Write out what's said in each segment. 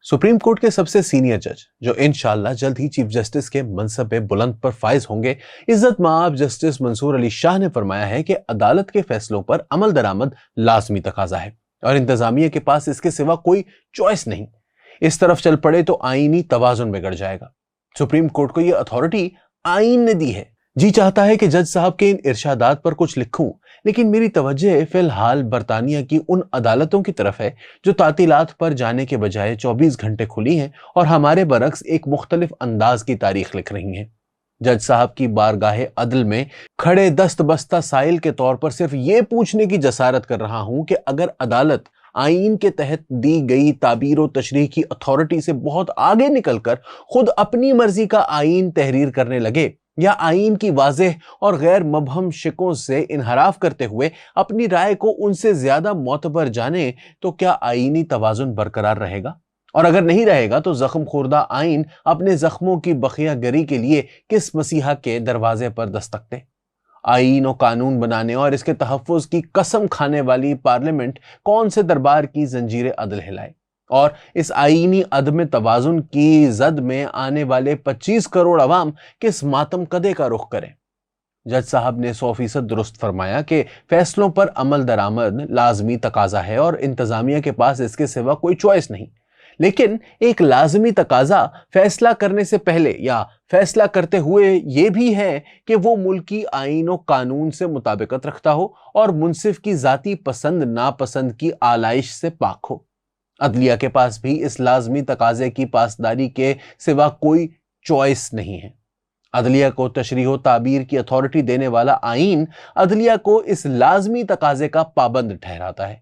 Supreme court के सबसे senior जज जो इंशाअल्लाह जल्द ही चीफ जस्टिस के मनसब पे बुलंद पर फाइज होंगे, इज्जत माब जस्टिस मंसूर अली शाह ने फरमाया है कि अदालत के फैसलों पर अमल दरामद लाजमी तकाजा है और इंतजामिया के पास इसके सिवा कोई चॉइस नहीं। इस तरफ चल पड़े तो आईनी तवाजुन बिगड़ जाएगा। सुप्रीम कोर्ट को यह अथॉरिटी आईन ने दी है। जी चाहता है कि जज साहब के इन इरशादात पर कुछ लिखूं, लेकिन मेरी तवज्जो फिलहाल बरतानिया की उन अदालतों की तरफ है जो तातीलात पर जाने के बजाय 24 घंटे खुली हैं और हमारे बरक्स एक मुख्तलिफ अंदाज की तारीख लिख रही हैं। जज साहब की बारगाहे अदल में खड़े दस्त बस्ता साइल के तौर पर सिर्फ ये पूछने की जसारत कर रहा हूं कि अगर अदालत आईन के तहत दी गई ताबीर और तशरीह की अथॉरिटी से बहुत आगे निकलकर खुद अपनी मर्जी का आईन तहरीर करने लगे या आईन की वाज़ेह और गैर मबहम शिकों से इनहराफ करते हुए अपनी राय को उनसे ज्यादा मोतबर जाने, तो क्या आईनी तवाजुन बरकरार रहेगा? और अगर नहीं रहेगा तो जख्म खुर्दा आईन अपने जख्मों की बखिया गरी के लिए किस मसीहा के दरवाजे पर दस्तक दे? आईन और कानून बनाने और इसके तहफ्फुज की कसम खाने वाली पार्लियामेंट कौन से दरबार की जंजीरें अदल हिलाए और इस आईनी अदम तवाजुन की जद में आने वाले 25 करोड़ अवाम किस मातम कदे का रुख करें? जज साहब ने 100% दुरुस्त फरमाया कि फैसलों पर अमल दरामद लाजमी तकाजा है और इंतजामिया के पास इसके सिवा कोई चॉइस नहीं। लेकिन एक लाजमी तकाजा फैसला करने से पहले या फैसला करते हुए यह भी है कि वो मुल्की आईन और कानून से मुताबिकत रखता हो और मुंसिफ की जाती पसंद नापसंद की आलाइश से पाक हो। अदलिया के पास भी इस लाजमी तकाजे की पासदारी के सिवा कोई चॉइस नहीं है। अदलिया को तशरीह व ताबीर की अथॉरिटी देने वाला आईन अदलिया को इस लाजमी तकाजे का पाबंद ठहराता है।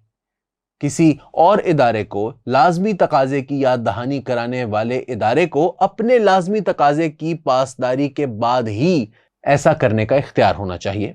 किसी और इदारे को लाजमी तकाजे की याद दहानी कराने वाले इदारे को अपने लाजमी तकाजे की पासदारी के बाद ही ऐसा करने का इख्तियार होना चाहिए।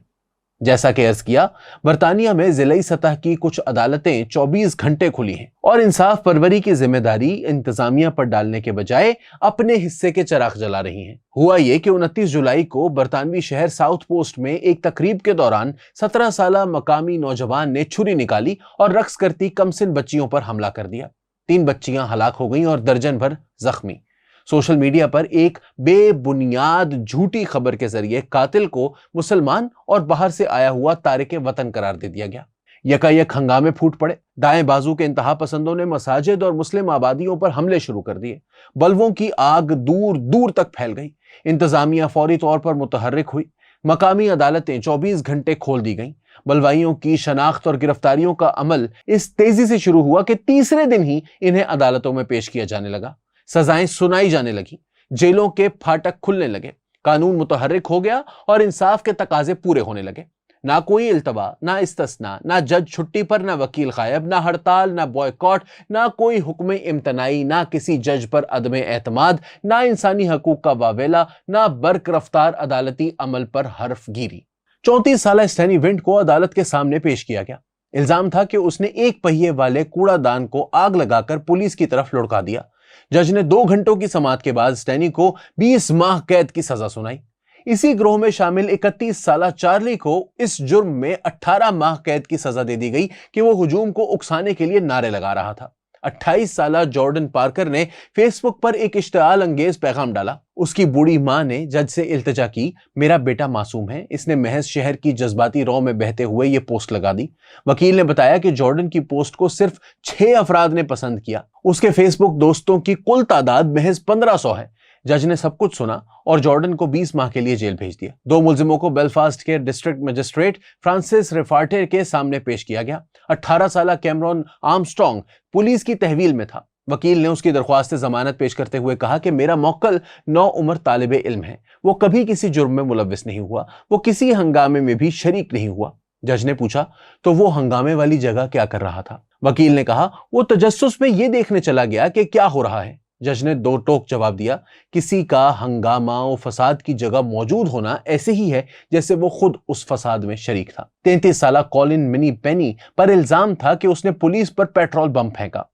जैसा कि अर्ज किया, बरतानिया में जिलाई सतह की कुछ अदालतें 24 घंटे खुली हैं और इंसाफ परवरी की जिम्मेदारी इंतजामिया पर डालने के बजाय अपने हिस्से के चराग जला रही हैं। हुआ ये कि 29 जुलाई को बरतानवी शहर साउथ पोस्ट में एक तकरीब के दौरान 17 साला मकामी नौजवान ने छुरी निकाली और रक्स करती कमसिन बच्चियों पर हमला कर दिया। 3 बच्चियां हलाक हो गईं और दर्जन भर जख्मी। सोशल मीडिया पर एक बेबुनियाद झूठी खबर के जरिए कातिल को मुसलमान और बाहर से आया हुआ तारिके वतन करार दे दिया गया। यकायक हंगामे फूट पड़े। दाएं बाजू के इंतहा पसंदों ने मसाजिद और मुस्लिम आबादियों पर हमले शुरू कर दिए। बल्बों की आग दूर दूर तक फैल गई। इंतजामिया फौरी तौर पर मुतहर्रिक हुई। मकामी अदालतें 24 घंटे खोल दी गईं। बलवाइयों की शनाख्त और गिरफ्तारियों का अमल इस तेजी से शुरू हुआ कि तीसरे दिन ही इन्हें अदालतों में पेश किया जाने लगा। सजाएं सुनाई जाने लगी। जेलों के फाटक खुलने लगे। कानून मुतहर्रिक हो गया और इंसाफ के तकाजे पूरे होने लगे। ना कोई इल्तवा, ना इस्तस्ना, ना जज छुट्टी पर, ना वकील गायब, ना हड़ताल, ना बॉयकॉट, ना कोई हुक्म इम्तनाई, ना किसी जज पर अदम एतमाद, ना इंसानी हकूक का वावेला, ना बर्क रफ्तार अदालती अमल पर हर्फ गिरी। 34 साला स्टैनी विंट को अदालत के सामने पेश किया गया। इल्जाम था कि उसने एक पहिए वाले कूड़ादान को आग लगाकर पुलिस की तरफ लुढ़का दिया। जज ने 2 घंटों की समाअत के बाद स्टैनी को 20 माह कैद की सजा सुनाई। इसी ग्रोह में शामिल 31 साला चार्ली को इस जुर्म में 18 माह कैद की सजा दे दी गई कि वो हुजूम को उकसाने के लिए नारे लगा रहा था। 28 साला जॉर्डन पार्कर ने फेसबुक पर एक इश्तियाल अंगेज पैगाम डाला। उसकी बूढ़ी मां ने जज से इल्तिजा की, मेरा बेटा मासूम है। इसने महज शहर की जज्बाती रौ में बहते हुए ये पोस्ट लगा दी। वकील ने बताया कि जॉर्डन की पोस्ट को सिर्फ 6 अफराद ने पसंद किया। उसके फेसबुक दोस्तों की कुल तादाद महज 1500 है। जज ने सब कुछ सुना और जॉर्डन को 20 माह के लिए जेल भेज दिया। 2 मुल्जिमों को बेलफास्ट के डिस्ट्रिक्ट मजिस्ट्रेट फ्रांसिस रेफार्टे के सामने पेश किया गया। 18 साला कैमरॉन आर्मस्ट्रॉन्ग पुलिस की तहवील में था। वकील ने उसकी दरख्वास्त जमानत पेश करते हुए कहा कि मेरा मौक्कल नौउम्र तालिबे इल्म है। वो कभी किसी जुर्म में मुलव्विस नहीं हुआ। वो किसी हंगामे में भी शरीक नहीं हुआ। जज ने पूछा, तो वो हंगामे वाली जगह क्या कर रहा था? वकील ने कहा, वो तजस्सुस में ये देखने चला गया कि क्या हो रहा है। जज ने 2 टोक जवाब दिया, किसी का हंगामा और फसाद की जगह मौजूद होना ऐसे ही है जैसे वो खुद उस फसाद में शरीक था। 33 साला कॉलिन मिनी पेनी पर इल्जाम था कि उसने पुलिस पर पेट्रोल बम फेंका।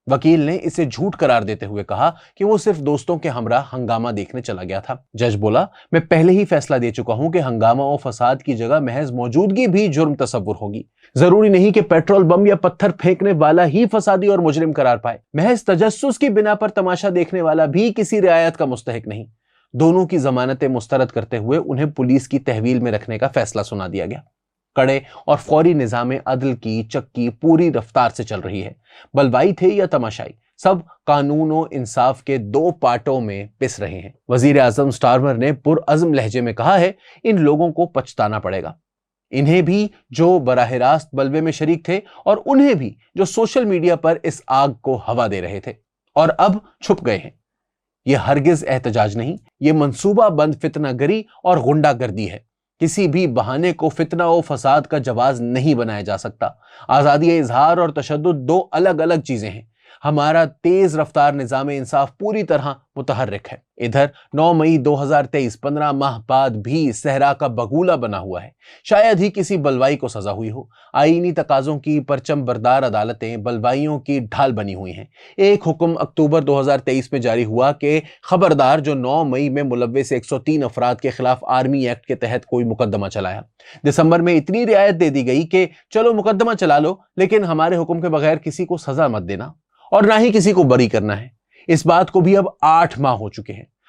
वकील ने इसे झूठ करार देते हुए कहा कि वो सिर्फ दोस्तों के हमरा हंगामा देखने चला गया था। जज बोला, मैं पहले ही फैसला दे चुका हूं कि हंगामा और फसाद की जगह महज मौजूदगी भी जुर्म तस्वुर होगी। जरूरी नहीं कि पेट्रोल बम या पत्थर फेंकने वाला ही फसादी और मुजरिम करार पाए। महज तजस्सुस की बिना पर तमाशा देखने वाला भी किसी रियायत का मुस्तहिक नहीं। दोनों की जमानतें मुस्तरद करते हुए उन्हें पुलिस की तहवील में रखने का फैसला सुना दिया गया। कड़े और फौरी निजाम अदल की चक्की पूरी रफ्तार से चल रही है। बलवाई थे या तमाशाई, सब कानून और इंसाफ के दो पार्टों में पिस रहे हैं। वजीर आजम स्टारमर ने पुरअज़्म लहजे में कहा है, इन लोगों को पछताना पड़ेगा। इन्हें भी जो बराह रास्त बलवे में शरीक थे और उन्हें भी जो सोशल मीडिया पर इस आग को हवा दे रहे थे और अब छुप गए हैं। यह हरगिज एहतजाज नहीं, यह मंसूबा बंद फितनागरी और गुंडागर्दी है। किसी भी बहाने को फितना और फसाद का जवाज नहीं बनाया जा सकता। आजादी इजहार और तशद्दुद दो अलग अलग चीजें हैं। हमारा तेज रफ्तार निजाम इंसाफ पूरी तरह मुतहर्रिक है। इधर 9 मई 2023 15 माह बाद भी सहरा का बगूला बना हुआ है। शायद ही किसी बलवाई को सजा हुई हो। आईनी तकाजों की परचम बरदार अदालतें बलवाइयों की ढाल बनी हुई हैं। एक हुक्म अक्टूबर 2023 में जारी हुआ कि खबरदार जो 9 मई में मुलव्विस 103 अफराद के खिलाफ आर्मी एक्ट के तहत कोई मुकदमा चलाया। दिसंबर में इतनी रियायत दे दी गई कि चलो मुकदमा चला लो, लेकिन हमारे हुक्म के बगैर किसी को सजा मत देना और ना ही किसी को बरी करना है। इस बात को भी अब 8 माह हो चुके हैं।